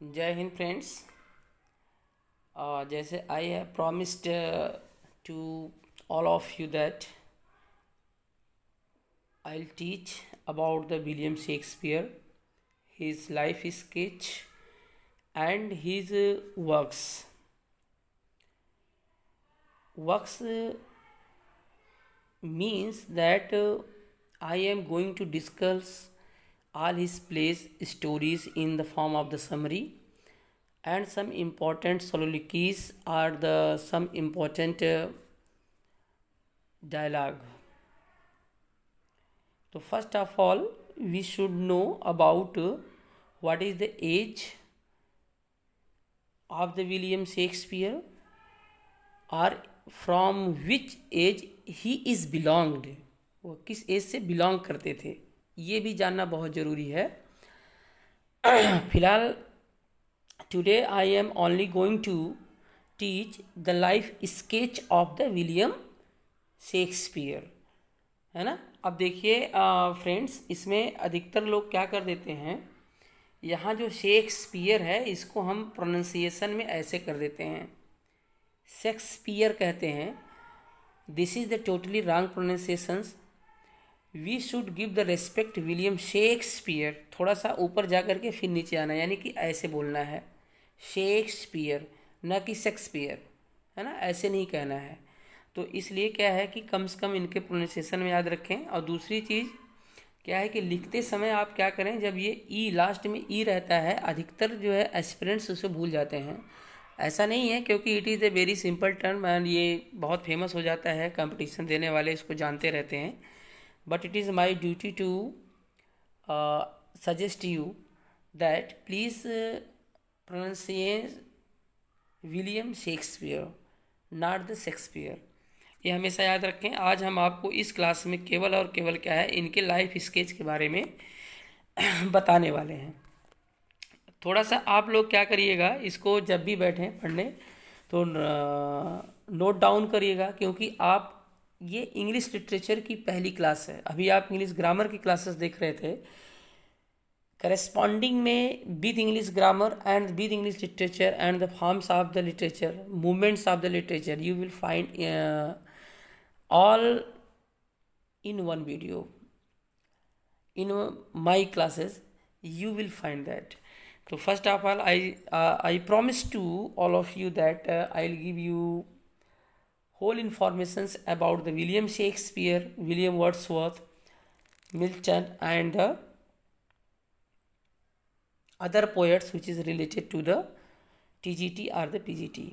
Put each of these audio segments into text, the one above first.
जय हिंद फ्रेंड्स। जैसे I have promised to all of you that I'll teach about the William Shakespeare, his life sketch and his works. Works means that I am going to discuss all his plays stories in the form of the summary, and some important soliloquies are the some important dialogue. So first of all, we should know about what is the age of the William Shakespeare, or from which age he is belonged. वो किस as से belong करते थे, ये भी जानना बहुत ज़रूरी है। फिलहाल today I am only going to teach the life sketch of the William Shakespeare, है ना। अब देखिए फ्रेंड्स, इसमें अधिकतर लोग क्या कर देते हैं, यहाँ जो शेक्सपियर है इसको हम प्रोनाउंसिएशन में ऐसे कर देते हैं, शेक्सपियर कहते हैं। This is the totally wrong pronunciations. We should give the respect William Shakespeare, थोड़ा सा ऊपर जा करके फिर नीचे आना, यानी कि ऐसे बोलना है शेक्सपियर, ना कि शेक्सपियर, है ना, ऐसे नहीं कहना है। तो इसलिए क्या है कि कम से कम इनके प्रोनाउंसिएशन में याद रखें। और दूसरी चीज़ क्या है कि लिखते समय आप क्या करें, जब ये ई लास्ट में ई रहता है, अधिकतर जो है एस्पिरेंट्स उसे भूल जाते हैं। ऐसा नहीं है, क्योंकि it is a very simple term and ये बहुत फेमस हो जाता है, कंपटीशन देने वाले इसको जानते रहते हैं। But it is my duty to suggest you that please pronunciate William Shakespeare, not the Shakespeare. ये हमेशा याद रखें। आज हम आपको इस क्लास में केवल और केवल क्या है, इनके लाइफ स्केच के बारे में बताने वाले हैं। थोड़ा सा आप लोग क्या करिएगा, इसको जब भी बैठें पढ़ने तो नोट डाउन करिएगा, क्योंकि आप ये इंग्लिश लिटरेचर की पहली क्लास है। अभी आप इंग्लिश ग्रामर की क्लासेस देख रहे थे, करस्पॉन्डिंग में with English grammar and with English literature and the forms of the literature, movements of the literature, you will find all in one video in my classes. You will find that. So first of all, I promise to all of you that I'll give you whole informations about the William Shakespeare, William Wordsworth, Milton and the other poets which is related to the TGT or the PGT.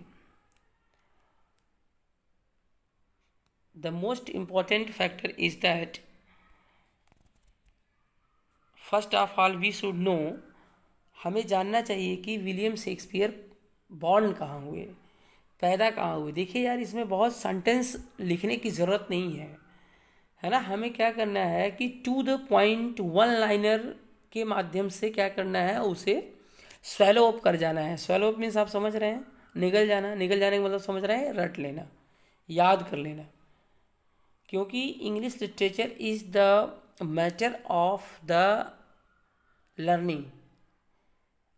The most important factor is that first of all we should know, हमें जानना चाहिए कि William Shakespeare born कहाँ हुए, पैदा कहाँ हुए। देखिए यार, इसमें बहुत सेंटेंस लिखने की ज़रूरत नहीं है ना। हमें क्या करना है कि to the point one liner के माध्यम से क्या करना है, उसे स्वैलो अप कर जाना है। स्वैलो अप मीन्स आप समझ रहे हैं, निगल जाना। निगल जाने का मतलब समझ रहे हैं, रट लेना, याद कर लेना। क्योंकि English literature is the matter of the learning.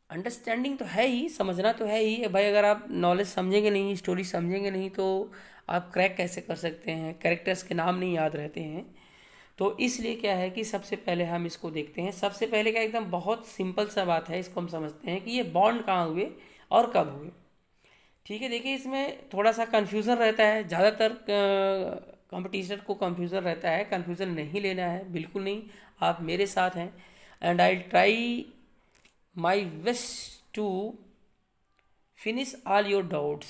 Understanding तो है ही, समझना तो है ही भाई। अगर आप नॉलेज समझेंगे नहीं, स्टोरी समझेंगे नहीं, तो आप क्रैक कैसे कर सकते हैं। कैरेक्टर्स के नाम नहीं याद रहते हैं। तो इसलिए क्या है कि सबसे पहले हम इसको देखते हैं। सबसे पहले क्या, एकदम बहुत सिंपल सा बात है, इसको हम समझते हैं कि ये बॉन्ड कहाँ हुए और कब हुए। ठीक है, देखिए इसमें थोड़ा सा कन्फ्यूज़न रहता है, ज़्यादातर कंपटीशन को कन्फ्यूज़न रहता है। कन्फ्यूज़न नहीं लेना है, बिल्कुल नहीं। आप मेरे साथ हैं and I try my best to finish all your doubts.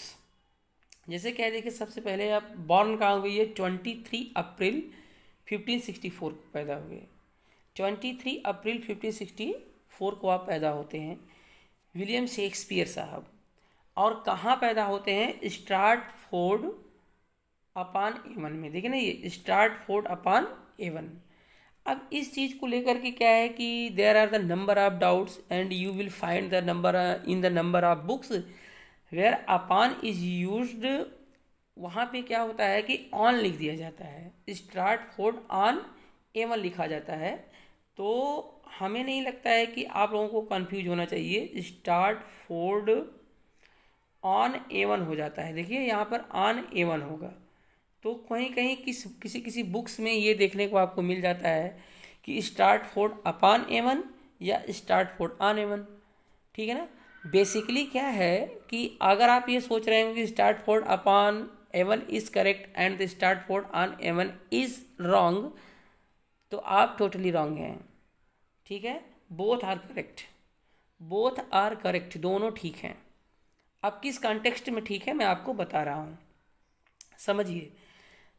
जैसे क्या है, देखिए सबसे पहले आप बॉर्न कहाँ हुए, ये 23 अप्रैल 1564 को पैदा हुए। 23 अप्रैल 1564 को आप पैदा होते हैं, विलियम शेक्सपियर साहब। और कहाँ पैदा होते हैं, स्ट्रैटफोर्ड अपॉन एवन में। देखिए ना, ये स्ट्रैटफोर्ड अपॉन एवन। अब इस चीज़ को लेकर के क्या है कि there are the number of doubts and you will find the number in the number of books whereupon is used. वहाँ पे क्या होता है कि ऑन लिख दिया जाता है, स्ट्रैटफोर्ड ऑन एवन लिखा जाता है। तो हमें नहीं लगता है कि आप लोगों को कंफ्यूज होना चाहिए। स्टार्टफोर्ड ऑन एवन हो जाता है, देखिए यहाँ पर ऑन एवन होगा, तो कहीं कहीं किसी किसी बुक्स में ये देखने को आपको मिल जाता है कि स्टार्टफोर्ड अपॉन एवन या स्टार्टफोर्ड ऑन एवन, ठीक है ना। बेसिकली क्या है कि अगर आप ये सोच रहे हैं कि Stratford upon Avon is correct and the Stratford on Avon is wrong, तो आप टोटली रॉन्ग हैं, ठीक है। Both are correct, both are correct, दोनों ठीक हैं। अब किस कॉन्टेक्स्ट में ठीक है मैं आपको बता रहा हूँ, समझिए।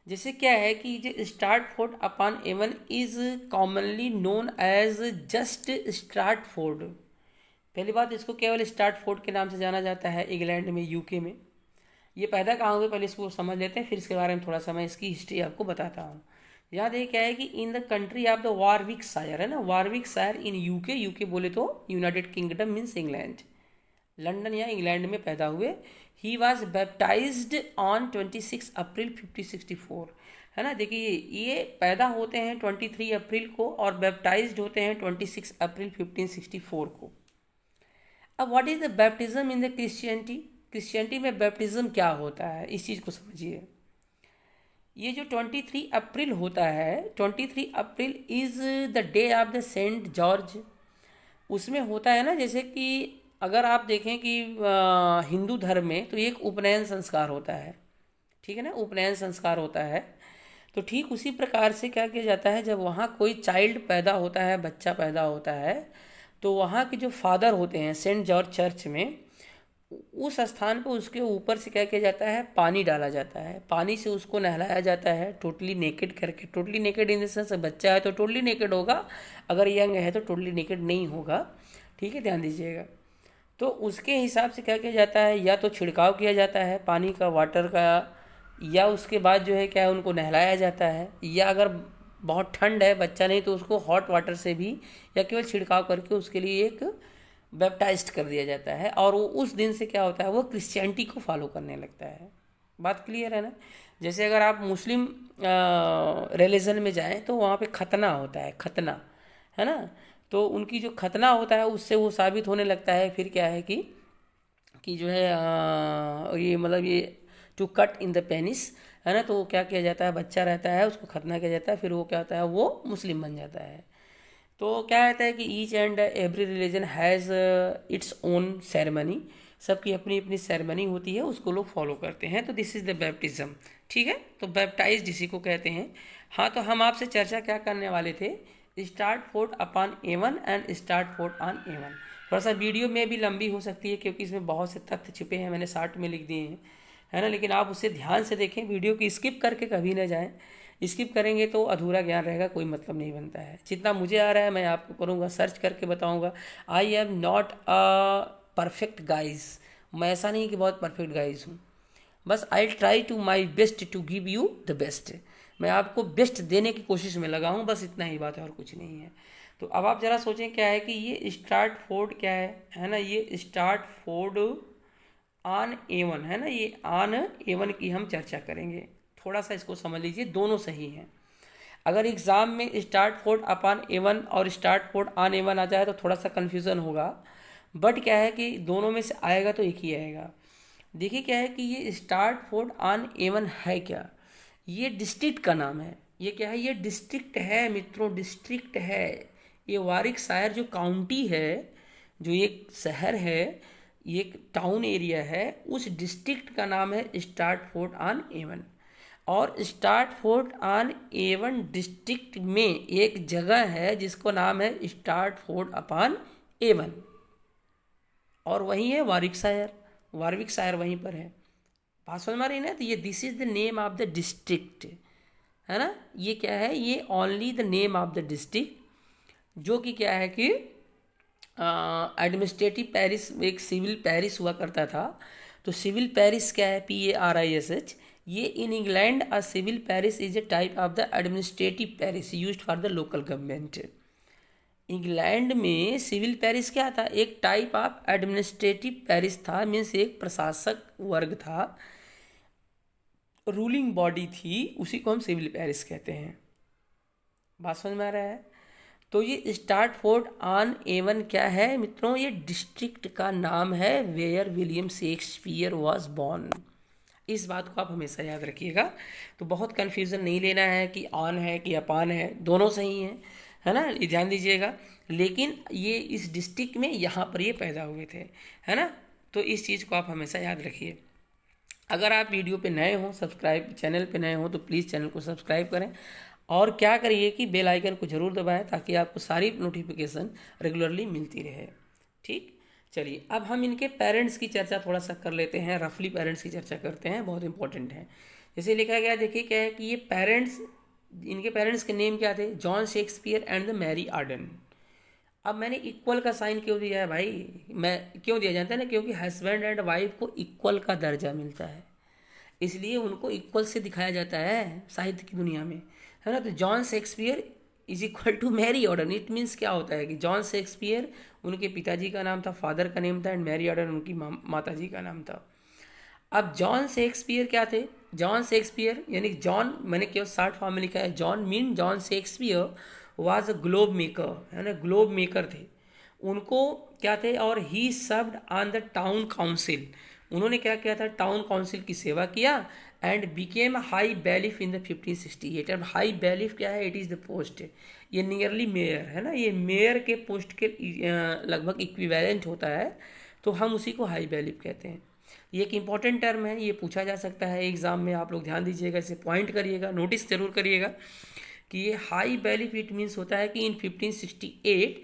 जैसे क्या है कि जो Stratford upon Avon is commonly known as just Stratford. पहली बात, इसको केवल स्टार्टफोर्ड के नाम से जाना जाता है इंग्लैंड में, यूके में। ये पैदा कहाँ हुए पहले इसको समझ लेते हैं, फिर इसके बारे में थोड़ा सा मैं इसकी हिस्ट्री आपको बताता हूँ। याद है क्या है कि in the country of the Warwickshire, है ना, वारविकशायर इन यूके, यूके बोले तो United kingdom means England, London या इंग्लैंड में पैदा हुए। ही वॉज बैप्टाइज्ड ऑन 26 अप्रैल 1564, है ना। देखिए ये पैदा होते हैं 23 अप्रैल को और बैप्टाइज्ड होते हैं 26 अप्रैल 1564 को। अब what is the baptism in the Christianity, Christianity में बैप्टिज्म क्या होता है, इस चीज़ को समझिए। ये जो 23 अप्रैल होता है, 23 April is the day of the Saint George. उसमें होता है ना, जैसे कि अगर आप देखें कि हिंदू धर्म में तो एक उपनयन संस्कार होता है, ठीक है ना, उपनयन संस्कार होता है। तो ठीक उसी प्रकार से क्या किया जाता है, जब वहाँ कोई चाइल्ड पैदा होता है, बच्चा पैदा होता है, तो वहाँ के जो फादर होते हैं सेंट जॉर्ज चर्च में, उस स्थान पर उसके ऊपर से क्या किया जाता है, पानी डाला जाता है, पानी से उसको नहलाया जाता है टोटली नेकेड करके। Totally naked in the sense बच्चा है तो टोटली नेकेड होगा, अगर यंग है तो टोटली नेकेड नहीं होगा, ठीक है, ध्यान दीजिएगा। तो उसके हिसाब से क्या किया जाता है, या तो छिड़काव किया जाता है पानी का, वाटर का, या उसके बाद जो है क्या है उनको नहलाया जाता है, या अगर बहुत ठंड है बच्चा नहीं तो उसको हॉट वाटर से भी या केवल छिड़काव करके उसके लिए एक बैप्टाइज्ड कर दिया जाता है। और वो उस दिन से क्या होता है, वो क्रिश्चियनिटी को फॉलो करने लगता है। बात क्लियर है ना। जैसे अगर आप मुस्लिम रिलीजन में जाएं तो वहाँ पे खतना होता है, खतना, है ना। तो उनकी जो खतना होता है उससे वो साबित होने लगता है फिर क्या है कि जो है ये मतलब ये to cut in the penis, है ना। तो क्या किया जाता है, बच्चा रहता है उसको खतना किया जाता है, फिर वो क्या होता है, वो मुस्लिम बन जाता है। तो क्या कहता है कि each and every religion has its own ceremony, सबकी अपनी अपनी सेरेमनी होती है, उसको लोग फॉलो करते हैं। तो दिस इज़ द बैप्टिज्म, ठीक है। तो बैप्टाइज जिसी को कहते हैं। हाँ, तो हम आपसे चर्चा क्या करने वाले थे, Stratford upon Avon and Stratford on Avon. थोड़ा सा वीडियो में भी लंबी हो सकती है क्योंकि इसमें बहुत से तथ्य छिपे हैं, मैंने शार्ट में लिख दिए हैं, है ना। लेकिन आप उसे ध्यान से देखें, वीडियो की स्किप करके कभी ना जाएं, स्किप करेंगे तो अधूरा ज्ञान रहेगा, कोई मतलब नहीं बनता है। जितना मुझे आ रहा है मैं आपको करूँगा, सर्च करके बताऊँगा। I am not a perfect guys, मैं ऐसा नहीं कि बहुत परफेक्ट गाइज हूँ, बस I try to my best to give you the best. मैं आपको बेस्ट देने की कोशिश में लगा हूँ, बस इतना ही बात है और कुछ नहीं है। तो अब आप ज़रा सोचें क्या है कि ये स्टार्टफोर्ड क्या है ना, ये स्टार्टफोर्ड ऑन एवन, है ना, ये ऑन एवन की हम चर्चा करेंगे। थोड़ा सा इसको समझ लीजिए, दोनों सही हैं। अगर एग्ज़ाम में स्टार्टफोर्ड अपॉन एवन और स्टार्टफोर्ड ऑन एवन आ जाए तो थोड़ा सा कन्फ्यूज़न होगा, बट क्या है कि दोनों में से आएगा तो एक ही आएगा। देखिए क्या है कि ये स्टार्टफोर्ड ऑन एवन है क्या, ये डिस्ट्रिक्ट का नाम है। ये क्या है, ये डिस्ट्रिक्ट है मित्रों, डिस्ट्रिक्ट है। ये वारिकशायर जो काउंटी है, जो एक शहर है, ये एक टाउन एरिया है, उस डिस्ट्रिक्ट का नाम है स्टार्टफोर्ड ऑन एवन। और स्टार्टफोर्ड ऑन एवन डिस्ट्रिक्ट में एक जगह है जिसको नाम है स्टार्टफोर्ड अपॉन एवन, और वही है वारिकशायर, वारविकशायर वहीं पर है। बात समझ में आ रही है ना। तो ये this is the name of the district, है ना। ये क्या है, ये only the name of the district, जो कि क्या है कि एडमिनिस्ट्रेटिव पैरिस, एक सिविल पैरिस हुआ करता था। तो सिविल पैरिस क्या है, PARISH, ये in England a civil parish is a type of the administrative parish used for the local government. England में सिविल पैरिस क्या था, एक टाइप ऑफ एडमिनिस्ट्रेटिव पैरिस था, मीन्स एक प्रशासक वर्ग था, रूलिंग बॉडी थी, उसी को हम सिविल पैरिस कहते हैं। बात समझ में आ रहा है। तो ये स्टार्टफोर्ड ऑन एवन क्या है मित्रों, ये डिस्ट्रिक्ट का नाम है where William Shakespeare was born. इस बात को आप हमेशा याद रखिएगा। तो बहुत कन्फ्यूज़न नहीं लेना है कि ऑन है कि अपान है, दोनों सही हैं, है ना, ये ध्यान दीजिएगा। लेकिन ये इस डिस्ट्रिक्ट में यहाँ पर ये पैदा हुए थे, है ना। तो इस चीज़ को आप हमेशा याद रखिए। अगर आप वीडियो पे नए हो, सब्सक्राइब चैनल पे नए हो, तो प्लीज़ चैनल को सब्सक्राइब करें और क्या करिए कि बेल आइकन को ज़रूर दबाएं ताकि आपको सारी नोटिफिकेशन रेगुलरली मिलती रहे। ठीक, चलिए अब हम इनके पेरेंट्स की चर्चा थोड़ा सा कर लेते हैं, रफली पेरेंट्स की चर्चा करते हैं, बहुत इंपॉर्टेंट है। जैसे लिखा गया, देखिए क्या है कि ये पेरेंट्स, इनके पेरेंट्स के नेम क्या थे, John Shakespeare and the Mary Arden. अब मैंने इक्वल का साइन क्यों दिया है भाई, मैं क्यों दिया जानते हैं ना, क्योंकि हस्बैंड एंड वाइफ को इक्वल का दर्जा मिलता है, इसलिए उनको इक्वल से दिखाया जाता है साहित्य की दुनिया में, है ना। तो John Shakespeare is equal to Mary Arden. It means क्या होता है कि जॉन शेक्सपियर उनके पिताजी का नाम था, फादर का नेम था, एंड मैरी ऑर्डन उनकी माता जी का नाम था। अब जॉन शेक्सपियर क्या थे, जॉन शेक्सपियर यानी जॉन, मैंने केवल शॉर्ट फॉर्म में लिखा है John, mean John Shakespeare was a glove maker, है ना, ग्लोब मेकर थे उनको, क्या थे, और he served on the town council. उन्होंने क्या किया था, टाउन काउंसिल की सेवा किया and became high bailiff in the 1568। अब हाई बैलिफ क्या है, इट इज़ द पोस्ट, ये नियरली मेयर, है ना, ये मेयर के पोस्ट के लगभग इक्विवेलेंट होता है, तो हम उसी को हाई बैलिफ कहते हैं। ये एक इंपॉर्टेंट टर्म है, ये पूछा जा सकता है एग्जाम में, आप लोग ध्यान दीजिएगा, इसे पॉइंट करिएगा, नोटिस जरूर करिएगा कि ये हाई बैलिफ इट मीन्स होता है कि in 1568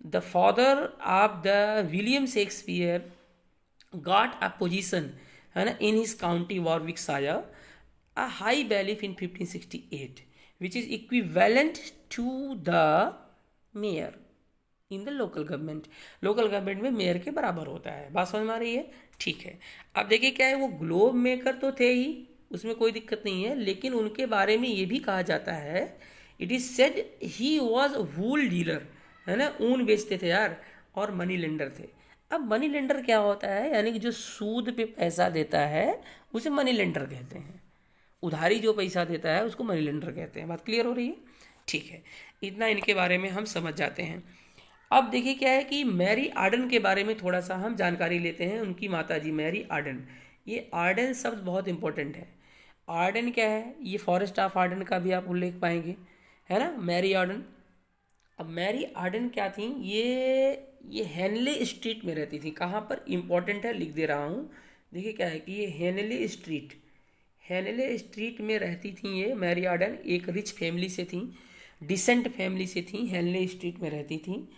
the father of the William Shakespeare got a position, है ना, in his county Warwickshire, a high bailiff in 1568 which is equivalent to the mayor in the local government. Local government में mayor के बराबर होता है, बात समझ में आ रही है। ठीक है, अब देखिए क्या है, वो ग्लोब मेकर तो थे ही, उसमें कोई दिक्कत नहीं है, लेकिन उनके बारे में ये भी कहा जाता है, it is said he was wool dealer, है ना, ऊन बेचते थे यार, और मनी लेंडर थे। अब मनी लेंडर क्या होता है, यानी कि जो सूद पे पैसा देता है उसे मनी लेंडर कहते हैं, उधारी जो पैसा देता है उसको मनी लेंडर कहते हैं। बात क्लियर हो रही है, ठीक है, इतना इनके बारे में हम समझ जाते हैं। अब देखिए क्या है कि मैरी आर्डन के बारे में थोड़ा सा हम जानकारी लेते हैं, उनकी माता जी मैरी आर्डन। ये आर्डन शब्द बहुत इंपॉर्टेंट है। आर्डन क्या है, ये फॉरेस्ट ऑफ आर्डन का भी आप उल्लेख पाएंगे, है ना, मैरी आर्डन। अब मैरी आर्डन क्या थी, ये हेनले स्ट्रीट में रहती थी। कहाँ पर, इंपॉर्टेंट है, लिख दे रहा हूँ। देखिए क्या है कि ये हेनले स्ट्रीट में रहती थी ये मैरी आर्डन, एक रिच फैमिली से थी, डिसेंट फैमिली से थी, हेनले स्ट्रीट में रहती थी।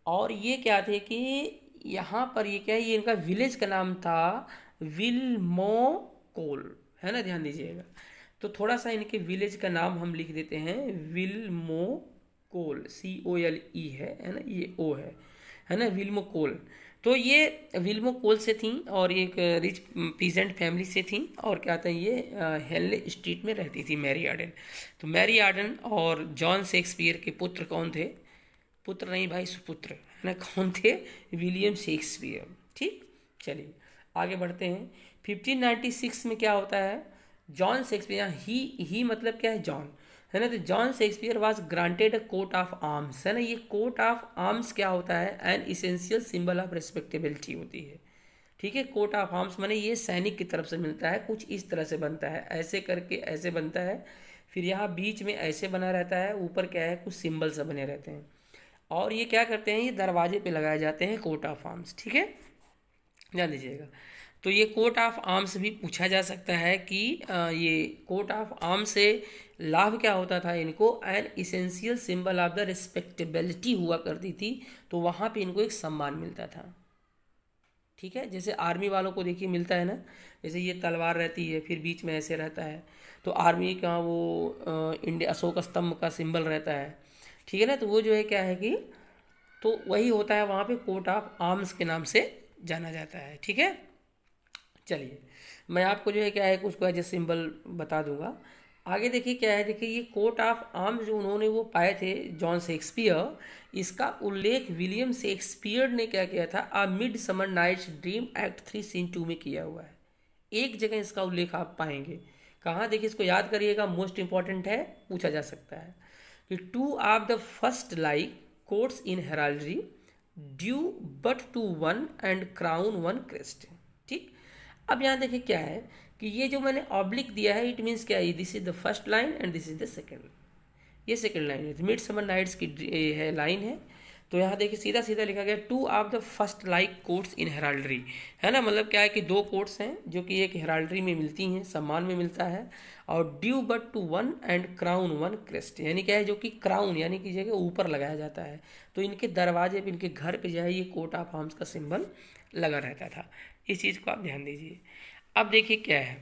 और ये क्या थे कि यहाँ पर ये क्या है, ये इनका विलेज का नाम था विल्मोकोल, है ना, ध्यान दीजिएगा। तो थोड़ा सा इनके विलेज का नाम हम लिख देते हैं, विल्मोकोल, COLE है ना, ये O है ना, विल्मोकोल। तो ये विल्मोकोल से थी और एक रिच पीजेंट फैमिली से थी, और क्या था, ये हेनले स्ट्रीट में रहती थी मैरी आर्डन। तो मैरी आर्डन और जॉन शेक्सपियर के पुत्र कौन थे, पुत्र नहीं भाई, सुपुत्र, है ना, कौन थे, विलियम शेक्सपियर। ठीक, चलिए आगे बढ़ते हैं। 1596 में क्या होता है, जॉन शेक्सपियर, ही मतलब क्या है, जॉन, है ना, तो John Shakespeare was granted a coat of arms, है ना। ये कोट ऑफ आर्म्स क्या होता है, an essential symbol of respectability होती है। ठीक है, कोट ऑफ आर्म्स माने ये सैनिक की तरफ से मिलता है, कुछ इस तरह से बनता है, ऐसे करके ऐसे बनता है, फिर यहाँ बीच में ऐसे बना रहता है, ऊपर क्या है, कुछ सिंबल से बने रहते हैं, और ये क्या करते हैं, ये दरवाजे पे लगाए जाते हैं, कोट ऑफ आर्म्स। ठीक है, ध्यान दीजिएगा। तो ये कोट ऑफ आर्म्स भी पूछा जा सकता है कि ये कोट ऑफ आर्म्स से लाभ क्या होता था इनको, N essential symbol of the respectability हुआ करती थी, तो वहाँ पे इनको एक सम्मान मिलता था। ठीक है, जैसे आर्मी वालों को देखिए मिलता है ना, जैसे ये तलवार रहती है, फिर बीच में ऐसे रहता है, तो आर्मी का वो इंडिया अशोक स्तंभ का सिंबल रहता है। ठीक है ना, तो वो जो है क्या है कि, तो वही होता है, वहाँ पे कोट ऑफ आर्म्स के नाम से जाना जाता है। ठीक है, चलिए मैं आपको जो है क्या है उसको एज ए सिंबल बता दूंगा। आगे देखिए क्या है, देखिए ये कोट ऑफ आर्म्स जो उन्होंने वो पाए थे जॉन शेक्सपियर, इसका उल्लेख विलियम शेक्सपियर ने क्या किया था, a midsummer night's dream act 3 scene 2 में किया हुआ है। एक जगह इसका उल्लेख आप पाएंगे, कहाँ, देखिए इसको याद करिएगा, मोस्ट इंपॉर्टेंट है, पूछा जा सकता है कि two of the first like, coats in heraldry due but to one and crown one crest. ठीक, अब यहाँ देखिए क्या है कि ये जो मैंने ऑब्लिक दिया है इट मीन्स क्या है, this is the first line and this is the second, ये सेकेंड लाइन है, मिड समर नाइट्स की है लाइन है। तो यहाँ देखिए सीधा सीधा लिखा गया two of the first like coats in heraldry, है ना, मतलब क्या है कि दो कोट्स हैं जो कि एक हेराल्ड्री में मिलती हैं, सम्मान में मिलता है, और due but to one and crown one crest, यानी क्या है जो कि क्राउन यानी कि जगह ऊपर लगाया जाता है। तो इनके दरवाजे पे, इनके घर पे जो है ये कोट ऑफ आर्म्स का सिंबल लगा रहता था, इस चीज़ को आप ध्यान दीजिए। अब देखिए क्या है,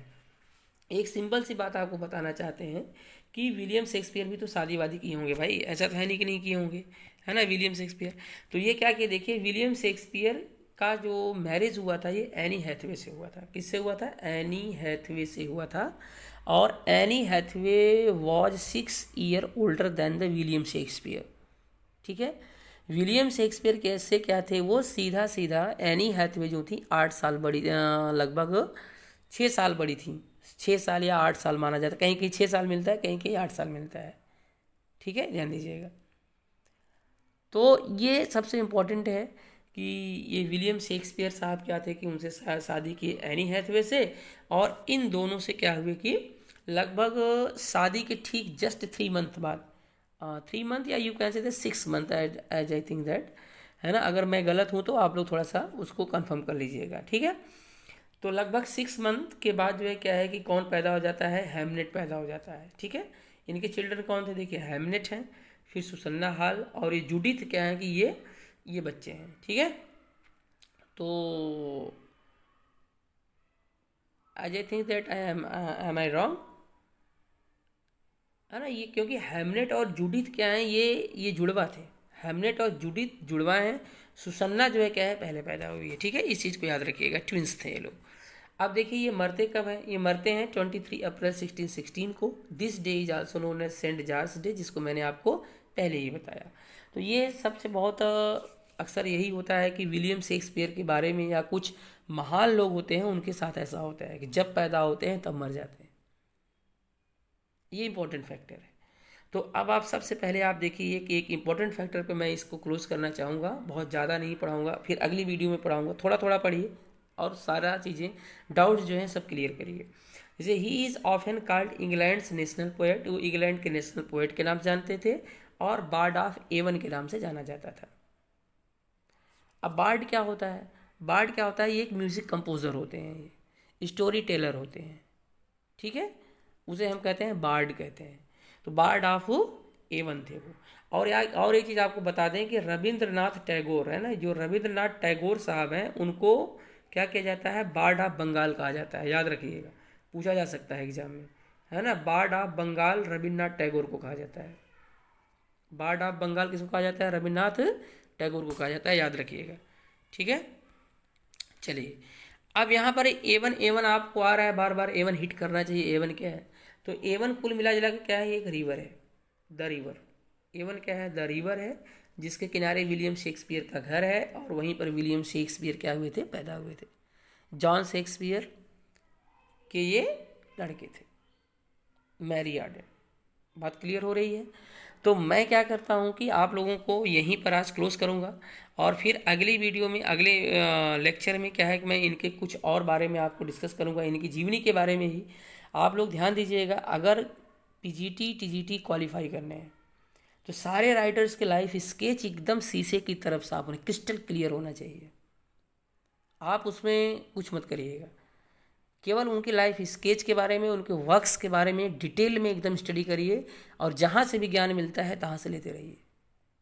एक सिंपल सी बात आपको बताना चाहते हैं कि विलियम शेक्सपियर भी तो शादी वादी किए होंगे भाई, ऐसा तो है नहीं कि नहीं किए होंगे, है ना, विलियम शेक्सपियर। तो ये क्या किए, देखिए विलियम शेक्सपियर का जो मैरिज हुआ था ये एनी हैथवे से हुआ था। किससे हुआ था, एनी हैथवे से हुआ था। और Anne Hathaway was 6 year older than the William Shakespeare. ठीक है, विलियम शेक्सपियर कैसे क्या थे, वो सीधा सीधा एनी हैथवे जो थी 8 साल बड़ी, लगभग 6 साल बड़ी थी, 6 साल या 8 साल माना जाता है, कहीं कहीं 6 साल मिलता है, कहीं कहीं 8 साल मिलता है। ठीक है, ध्यान दीजिएगा। तो ये सबसे इम्पोर्टेंट है कि ये विलियम शेक्सपियर साहब क्या थे कि उनसे शादी की एनी हैथवे से, और इन दोनों से क्या हुए कि लगभग शादी के ठीक जस्ट 3 मंथ बाद, 3 मंथ या you can say 6 month as I think that, है ना, अगर मैं गलत हूँ तो आप लोग थोड़ा सा उसको कंफर्म कर लीजिएगा। ठीक है, तो लगभग 6 मंथ के बाद जो है क्या है कि कौन पैदा हो जाता है, हैमलेट पैदा हो जाता है। ठीक है, इनके चिल्ड्रन कौन थे, देखिए हैमलेट हैं, फिर सुसन्ना हाल और ये जूडिथ क्या है कि ये बच्चे हैं। ठीक है, तो I think that am I wrong, है ना, ये क्योंकि हैमलेट और जूडिथ क्या है, ये जुड़वा थे, हैमलेट और जूडिथ जुड़वा हैं, सुसन्ना जो है क्या है पहले पैदा हुई है। ठीक है, इस चीज़ को याद रखिएगा, ट्विंस थे ये लोग। अब देखिए ये मरते कब हैं, ये मरते हैं 23 अप्रैल 1616 को। This day is also known as Saint George day, जिसको मैंने आपको पहले ही बताया। तो ये सबसे बहुत अक्सर यही होता है कि विलियम शेक्सपियर के बारे में या कुछ महान लोग होते हैं उनके साथ ऐसा होता है कि जब पैदा होते हैं तब मर जाते हैं, ये इंपॉर्टेंट फैक्टर है। तो अब आप सबसे पहले आप देखिए कि एक इंपॉर्टेंट फैक्टर पे मैं इसको क्लोज करना चाहूँगा, बहुत ज़्यादा नहीं पढ़ाऊँगा, फिर अगली वीडियो में पढ़ाऊँगा, थोड़ा थोड़ा पढ़िए और सारा चीज़ें डाउट्स जो हैं सब क्लियर करिए। जैसे he is often called England's national poet, वो इंग्लैंड के नेशनल पोएट के नाम जानते थे, और बार्ड ऑफ एवन के नाम से जाना जाता था। अब बार्ड क्या होता है, बार्ड क्या होता है, ये एक म्यूज़िक कंपोज़र होते हैं, ये स्टोरी टेलर होते हैं। ठीक है, उसे हम कहते हैं बार्ड कहते हैं। तो बार्ड ऑफ एवन थे वो। और एक चीज़ आपको बता दें कि रविंद्रनाथ टैगोर है ना, जो रविंद्रनाथ टैगोर साहब हैं उनको क्या किया जाता है, बार्ड ऑफ बंगाल कहा जाता है, याद रखिएगा, पूछा जा सकता है एग्जाम में, है ना, बार्ड ऑफ बंगाल रविंद्रनाथ टैगोर को कहा जाता है। बार्ड ऑफ बंगाल किसको कहा जाता है, रविन्द्रनाथ टैगोर को कहा जाता है, याद रखिएगा। ठीक है, चलिए अब यहाँ पर एवन, एवन आपको आ रहा है बार बार, एवन हिट करना चाहिए, एवन क्या है, तो एवन कुल मिला जुला के क्या है, एक रिवर है, द रिवर। एवन क्या है, द रिवर है, जिसके किनारे विलियम शेक्सपियर का घर है, और वहीं पर विलियम शेक्सपियर क्या हुए थे, पैदा हुए थे। जॉन शेक्सपियर के ये लड़के थे, मैरी आर्डन। बात क्लियर हो रही है। तो मैं क्या करता हूँ कि आप लोगों को यहीं पर आज क्लोज करूँगा, और फिर अगली वीडियो में, अगले लेक्चर में क्या है कि मैं इनके कुछ और बारे में आपको डिस्कस करूँगा, इनकी जीवनी के बारे में ही। आप लोग ध्यान दीजिएगा, अगर पीजीटी टीजीटी क्वालिफाई करने हैं तो सारे राइटर्स के लाइफ स्केच एकदम शीशे की तरफ साफ होने, क्रिस्टल क्लियर होना चाहिए। आप उसमें कुछ मत करिएगा, केवल उनकी लाइफ स्केच के बारे में, उनके वर्क्स के बारे में डिटेल में एकदम स्टडी करिए, और जहाँ से भी ज्ञान मिलता है तहाँ से लेते रहिए,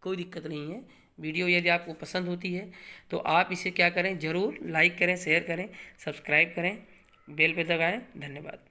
कोई दिक्कत नहीं है। वीडियो यदि आपको पसंद होती है तो आप इसे क्या करें, ज़रूर लाइक करें, शेयर करें, सब्सक्राइब करें, बेल पे दबाएं। धन्यवाद।